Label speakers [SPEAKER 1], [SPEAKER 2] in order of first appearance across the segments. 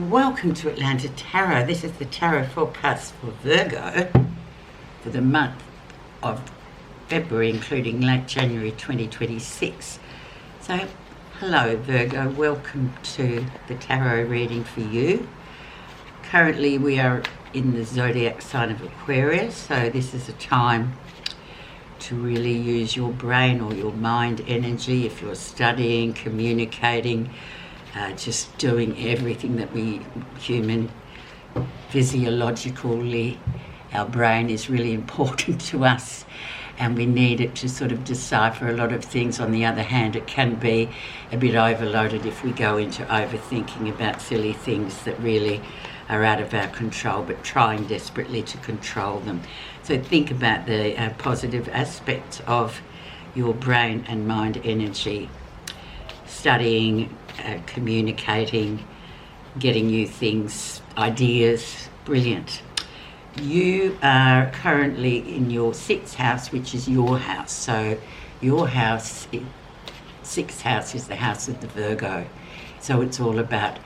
[SPEAKER 1] Welcome to Atlanta Tarot. This is the Tarot forecast for Virgo for the month of February, including late January 2026. So, hello Virgo, welcome to the tarot reading for you. Currently we are in the zodiac sign of Aquarius, so this is a time to really use your brain or your mind energy if you're studying, communicating, just doing everything that we human physiologically, our brain is really important to us and we need it to sort of decipher a lot of things. On the other hand, it can be a bit overloaded if we go into overthinking about silly things that really are out of our control, but trying desperately to control them. So think about the positive aspects of your brain and mind energy. Studying, communicating, getting new things, ideas, brilliant. You are currently in your sixth house, which is your house. So your house, sixth house is the house of the Virgo. So it's all about,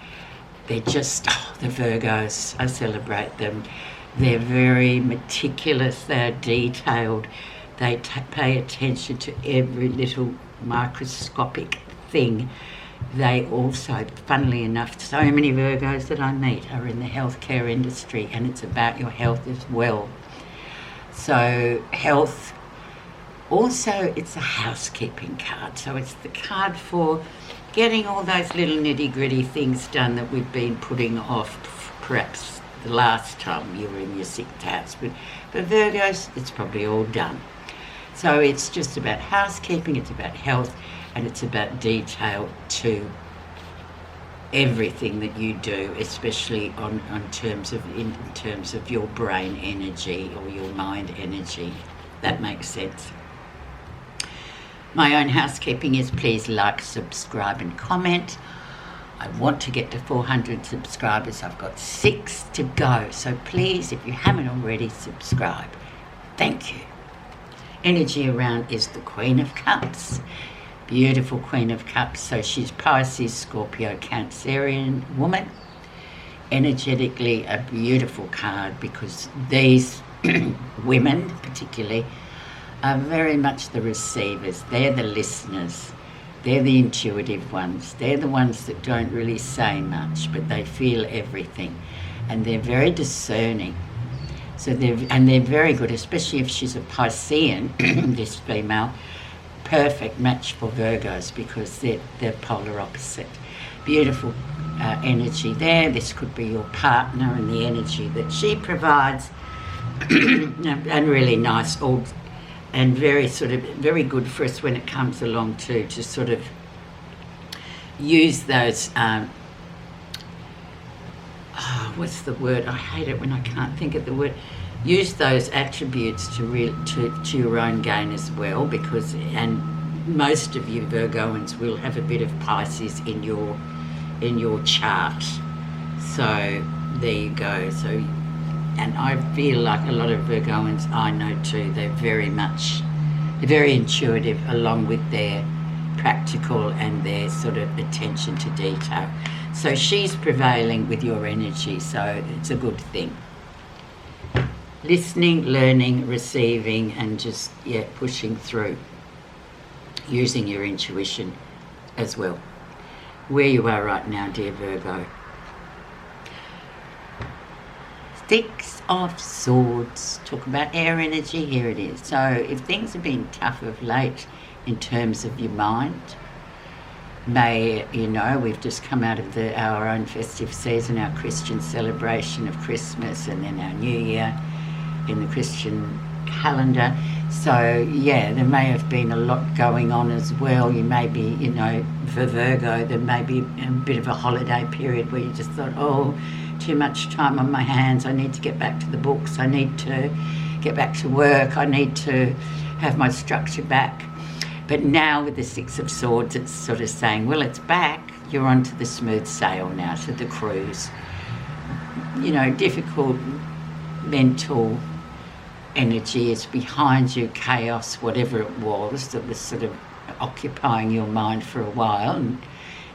[SPEAKER 1] they're just, the Virgos, I celebrate them. They're very meticulous, they're detailed. They pay attention to every little microscopic thing. They also, funnily enough, so many Virgos that I meet are in the healthcare industry, and it's about your health as well. So health, also it's a housekeeping card. So it's the card for getting all those little nitty-gritty things done that we've been putting off perhaps the last time you were in your sixth house. But for Virgos, it's probably all done. So it's just about housekeeping, it's about health, and it's about detail to everything that you do, especially in terms of your brain energy or your mind energy. That makes sense. My own housekeeping is please like, subscribe and comment. I want to get to 400 subscribers. I've got 6 to go. So please, if you haven't already, subscribe. Thank you. Energy around is the Queen of Cups. Beautiful Queen of Cups. So she's Pisces, Scorpio, Cancerian woman. Energetically a beautiful card because these women particularly are very much the receivers. They're the listeners. They're the intuitive ones. They're the ones that don't really say much, but they feel everything. And they're very discerning. So they're very good, especially if she's a Piscean, this female. Perfect match for Virgos because they're polar opposite. Beautiful energy there. This could be your partner and the energy that she provides. And really nice, all and very good for us when it comes along to sort of use those what's the word? I hate it when I can't think of the word. Use those attributes to your own gain as well, because and most of you Virgoans will have a bit of Pisces in your chart. So there you go. So, and I feel like a lot of Virgoans I know too, they're very intuitive along with their practical and their sort of attention to detail. So she's prevailing with your energy, so it's a good thing. Listening, learning, receiving, and just, pushing through. Using your intuition as well. Where you are right now, dear Virgo. Six of Swords. Talk about air energy. Here it is. So if things have been tough of late in terms of your mind, we've just come out of our own festive season, our Christian celebration of Christmas, and then our New Year in the Christian calendar. So there may have been a lot going on as well. You may be, for Virgo, there may be a bit of a holiday period where you just thought, too much time on my hands, I need to get back to the books, I need to get back to work, I need to have my structure back. But now with the Six of Swords, it's sort of saying, well, it's back, you're onto the smooth sail now, to the cruise. Difficult mental energy is behind you, chaos, whatever it was that was sort of occupying your mind for a while and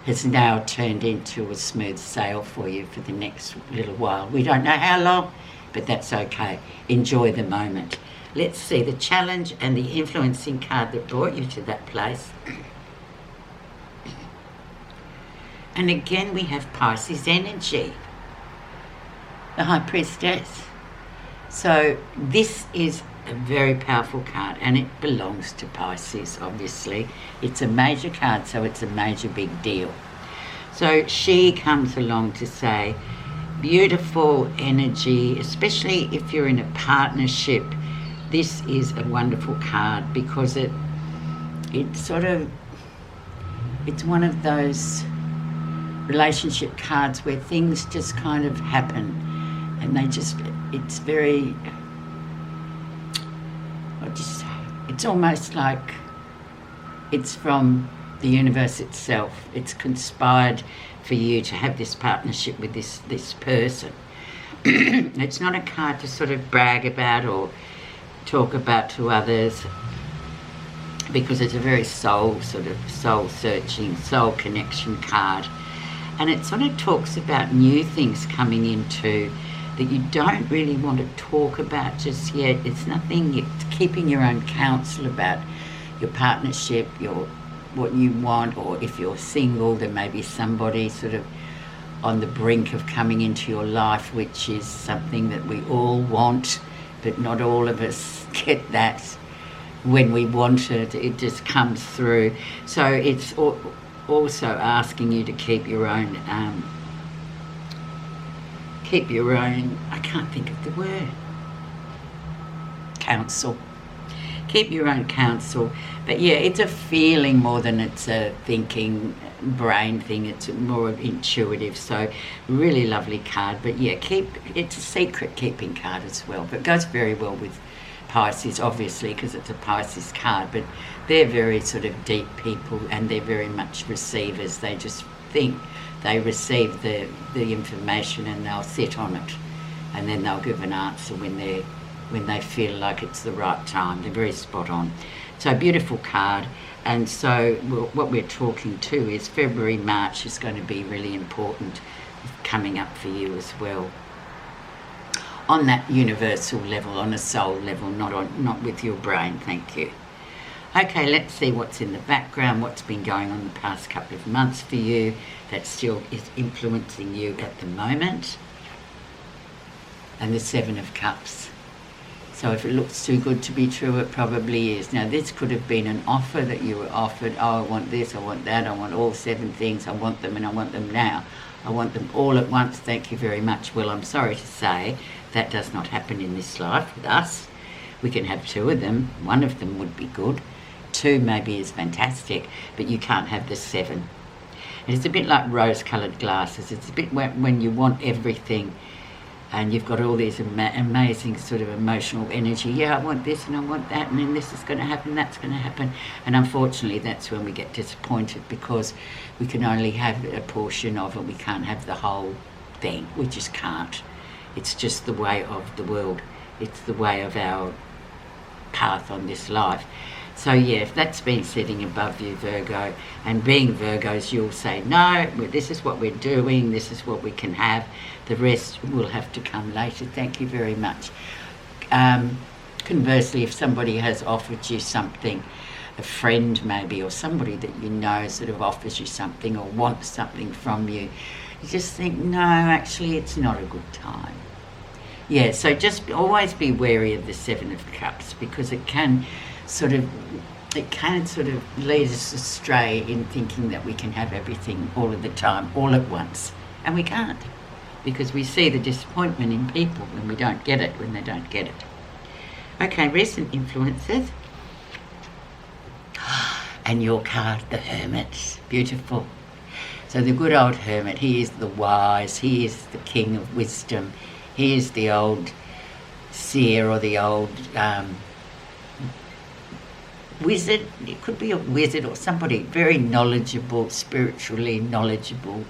[SPEAKER 1] has now turned into a smooth sail for you for the next little while. We don't know how long, but that's okay. Enjoy the moment. Let's see the challenge and the influencing card that brought you to that place. And again, we have Pisces energy, the High Priestess. So this is a very powerful card, and it belongs to Pisces, obviously. It's a major card, so it's a major big deal. So she comes along to say, beautiful energy, especially if you're in a partnership. This is a wonderful card because it's one of those relationship cards where things just kind of happen, and it's very, it's almost like it's from the universe itself. It's conspired for you to have this partnership with this person. It's not a card to sort of brag about or talk about to others, because it's a very soul-searching, soul connection card. And it sort of talks about new things coming into that you don't really want to talk about just yet. It's nothing, it's keeping your own counsel about your partnership, what you want, or if you're single, there may be somebody sort of on the brink of coming into your life, which is something that we all want, but not all of us get that when we want it. It just comes through. So it's also asking you to keep your own, I can't think of the word, counsel. Keep your own counsel. But yeah, it's a feeling more than it's a thinking brain thing. It's more intuitive. So really lovely card. But yeah, it's a secret keeping card as well. But it goes very well with Pisces, obviously, because it's a Pisces card. But they're very sort of deep people, and they're very much receivers. They just think they receive the information and they'll sit on it, and then they'll give an answer when they feel like it's the right time. They're very spot on. So beautiful card. And so what we're talking to is February, March is going to be really important coming up for you as well. On that universal level, on a soul level, not with your brain. Thank you. Okay, let's see what's in the background, what's been going on the past couple of months for you that still is influencing you at the moment. And the Seven of Cups. So if it looks too good to be true, it probably is. Now, this could have been an offer that you were offered. Oh, I want this, I want that, I want all 7 things, I want them, and I want them now. I want them all at once, thank you very much. Well, I'm sorry to say that does not happen in this life with us. We can have 2 of them. 1 of them would be good. 2 maybe is fantastic, but you can't have the 7. And it's a bit like rose-coloured glasses. It's a bit when you want everything, and you've got all these amazing sort of emotional energy. Yeah, I want this and I want that, and then this is going to happen, that's going to happen. And unfortunately, that's when we get disappointed, because we can only have a portion of it. We can't have the whole thing. We just can't. It's just the way of the world. It's the way of our path on this life. So yeah, if that's been sitting above you, Virgo, and being Virgos, you'll say, no, this is what we're doing, this is what we can have. The rest will have to come later. Thank you very much. Conversely, if somebody has offered you something, a friend maybe, or somebody that you know sort of offers you something or wants something from you, you just think, no, actually, it's not a good time. Yeah, so just always be wary of the Seven of Cups, because it can sort of lead us astray in thinking that we can have everything all of the time, all at once. And we can't, because we see the disappointment in people when we don't get it, when they don't get it. Okay, recent influences. And your card, the Hermit. Beautiful. So the good old Hermit, he is the wise, he is the king of wisdom, he is the old seer or the old wizard. It could be a wizard or somebody very knowledgeable, spiritually knowledgeable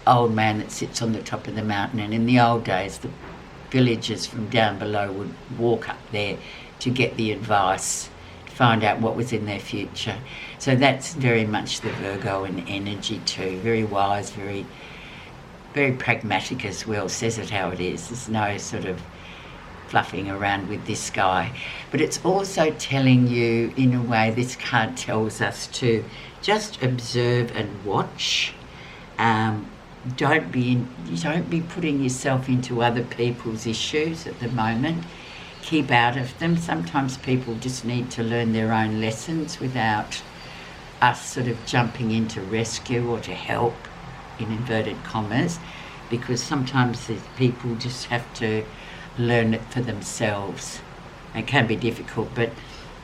[SPEAKER 1] old man that sits on the top of the mountain. And in the old days, the villagers from down below would walk up there to get the advice, to find out what was in their future. So that's very much the Virgo in energy too. Very wise, very, very pragmatic as well. Says it how it is. There's no sort of fluffing around with this guy. But it's also telling you, in a way, this card tells us to just observe and watch. Don't be putting yourself into other people's issues at the moment. Keep out of them. Sometimes people just need to learn their own lessons without us sort of jumping in to rescue or to help, in inverted commas, because sometimes people just have to learn it for themselves. It can be difficult, but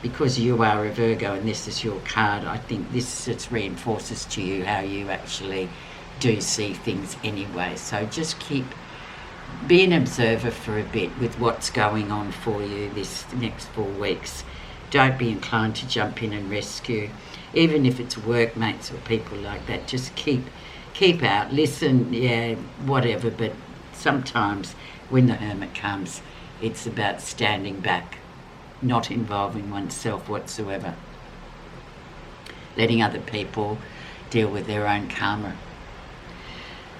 [SPEAKER 1] because you are a Virgo and this is your card, I think this just reinforces to you how you actually do see things anyway. So just be an observer for a bit with what's going on for you this next 4 weeks. Don't be inclined to jump in and rescue, even if it's workmates or people like that. Just keep out, listen, yeah, whatever. But sometimes when the Hermit comes, it's about standing back, not involving oneself whatsoever, letting other people deal with their own karma.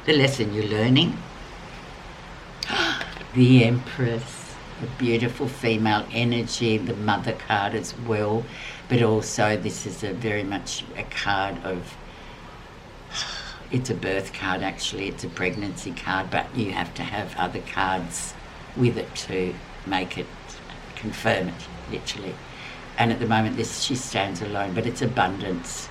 [SPEAKER 1] The lesson you're learning, the Empress, the beautiful female energy, the Mother card as well, but also this is very much a card of, it's a birth card actually, it's a pregnancy card, but you have to have other cards with it to make it, confirm it, literally. And at the moment she stands alone, but it's abundance.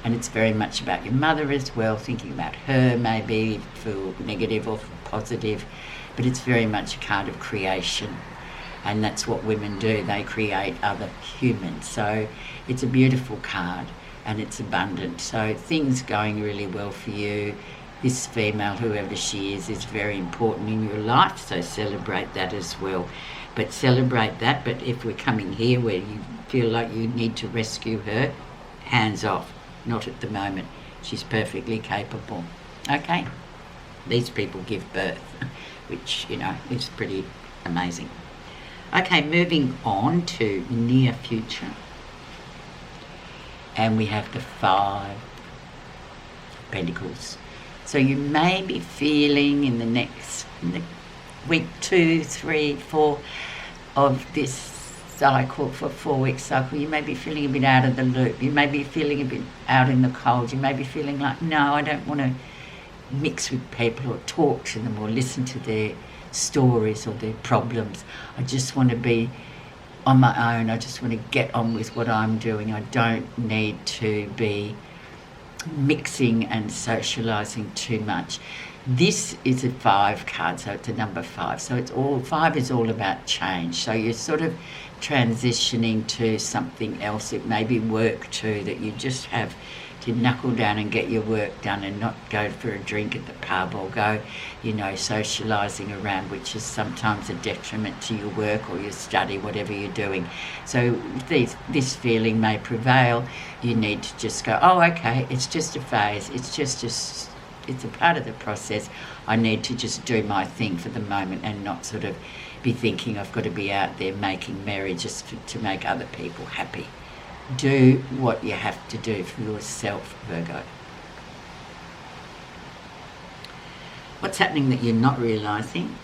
[SPEAKER 1] And it's very much about your mother as well, thinking about her maybe for negative or for positive, but it's very much a card of creation. And that's what women do, they create other humans. So it's a beautiful card and it's abundant. So things going really well for you. This female, whoever she is very important in your life, so celebrate that as well. But celebrate that, but if we're coming here where you feel like you need to rescue her, hands off. Not at the moment. She's perfectly capable. Okay? These people give birth, which, is pretty amazing. Okay, moving on to near future. And we have the 5 Pentacles. So you may be feeling in the week 2, 3, 4 of this cycle, for 4-week cycle, you may be feeling a bit out of the loop. You may be feeling a bit out in the cold. You may be feeling like, no, I don't want to mix with people or talk to them or listen to their stories or their problems. I just want to be on my own. I just want to get on with what I'm doing. I don't need to be mixing and socializing too much. This is a 5 card, so it's a number 5. So 5 is all about change. So you're sort of transitioning to something else. It may be work too, that you just have to knuckle down and get your work done and not go for a drink at the pub or go, socialising around, which is sometimes a detriment to your work or your study, whatever you're doing. So this feeling may prevail. You need to just go, oh, okay, it's just a phase. It's a part of the process. I need to just do my thing for the moment and not sort of be thinking I've got to be out there making merry just to make other people happy. Do what you have to do for yourself, Virgo. What's happening that you're not realising?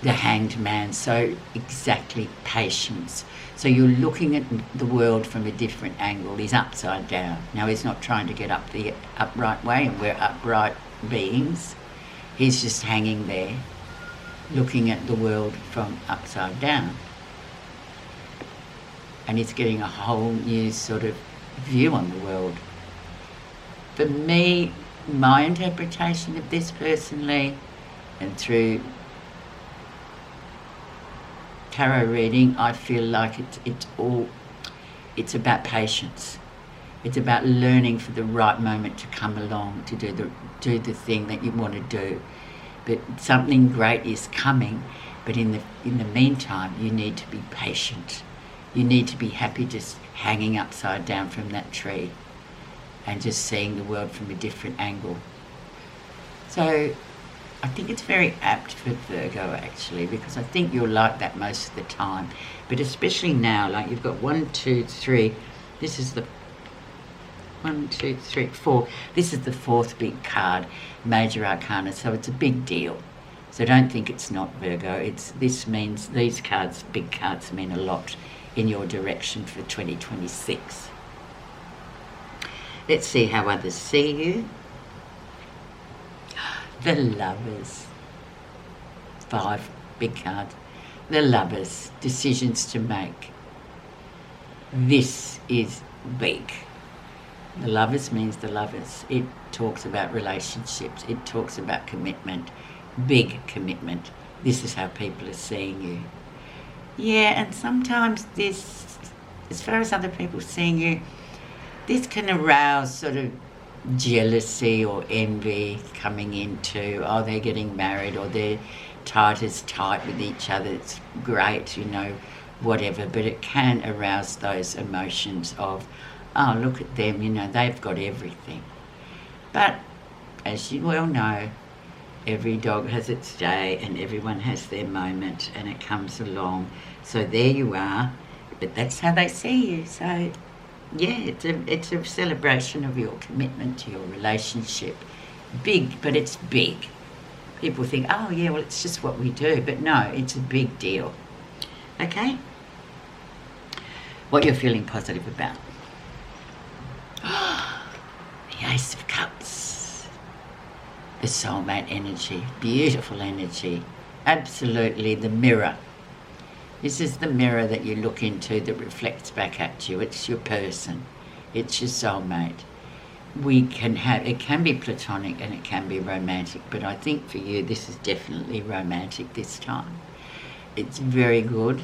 [SPEAKER 1] The Hanged Man. So exactly, patience. So you're looking at the world from a different angle. He's upside down. Now he's not trying to get up the upright way, and we're upright beings. He's just hanging there, looking at the world from upside down. And he's getting a whole new sort of view on the world. For me, my interpretation of this personally, and through tarot reading, I feel like it's about patience. It's about learning for the right moment to come along to do the thing that you want to do. But something great is coming, but in the meantime, you need to be patient. You need to be happy just hanging upside down from that tree and just seeing the world from a different angle. So I think it's very apt for Virgo actually, because I think you're like that most of the time. But especially now, like you've got 1, 2, 3, This is the 1, 2, 3, 4. This is the fourth big card, Major Arcana, so it's a big deal. So don't think it's not, Virgo. This means these cards, big cards, mean a lot in your direction for 2026. Let's see how others see you. The Lovers. 5 big cards. The Lovers. Decisions to make. This is big. The Lovers means the Lovers. It talks about relationships. It talks about commitment. Big commitment. This is how people are seeing you. Yeah, and sometimes this, as far as other people seeing you, this can arouse sort of jealousy or envy coming into, oh, they're getting married or they're tight as tight with each other. It's great, you know, whatever, but it can arouse those emotions of, oh, look at them, you know, they've got everything. But as you well know, every dog has its day and everyone has their moment and it comes along. So there you are, but that's how they see you. So yeah, it's a celebration of your commitment to your relationship. Big, but it's big. People think, oh yeah, well it's just what we do, but no, it's a big deal. Okay? What you're feeling positive about. The Ace of Cups. The soulmate energy, beautiful energy. Absolutely the mirror. This is the mirror that you look into that reflects back at you. It's your person. It's your soulmate. It can be platonic and it can be romantic, but I think for you this is definitely romantic this time. It's very good.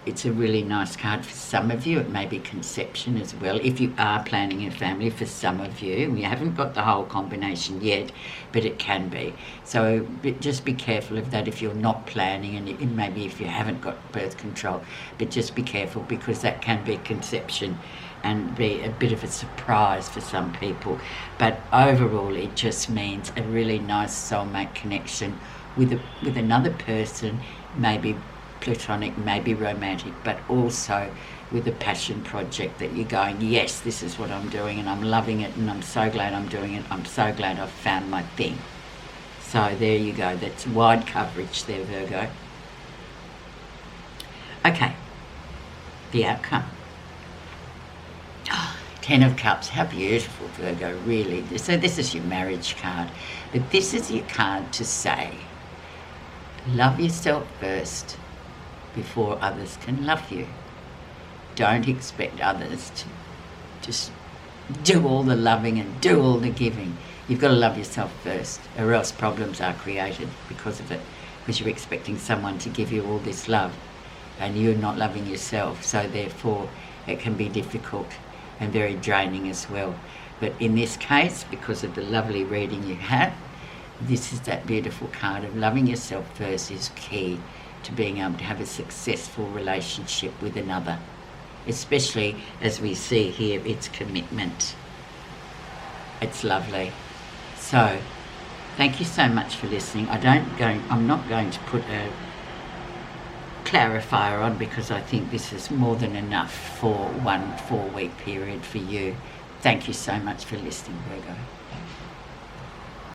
[SPEAKER 1] It's a really nice card for some of you. It may be conception as well. If you are planning a family, for some of you, we haven't got the whole combination yet, but it can be. So just be careful of that if you're not planning and maybe if you haven't got birth control, but just be careful because that can be conception and be a bit of a surprise for some people. But overall, it just means a really nice soulmate connection with another person, maybe platonic, maybe romantic, but also with a passion project that you're going, yes, this is what I'm doing and I'm loving it and I'm so glad I'm doing it. I'm so glad I've found my thing. So there you go. That's wide coverage there, Virgo. Okay, the outcome. 10 of Cups, how beautiful, Virgo, really. So this is your marriage card, but this is your card to say, love yourself first before others can love you. Don't expect others to just do all the loving and do all the giving. You've got to love yourself first, or else problems are created because of it, because you're expecting someone to give you all this love and you're not loving yourself. So therefore it can be difficult and very draining as well. But in this case, because of the lovely reading you have, this is that beautiful card of loving yourself first is key to being able to have a successful relationship with another, especially as we see here, it's commitment. It's lovely. So thank you so much for listening. I'm not going to put a clarifier on because I think this is more than enough for 1 4-week period for you. Thank you so much for listening, Virgo.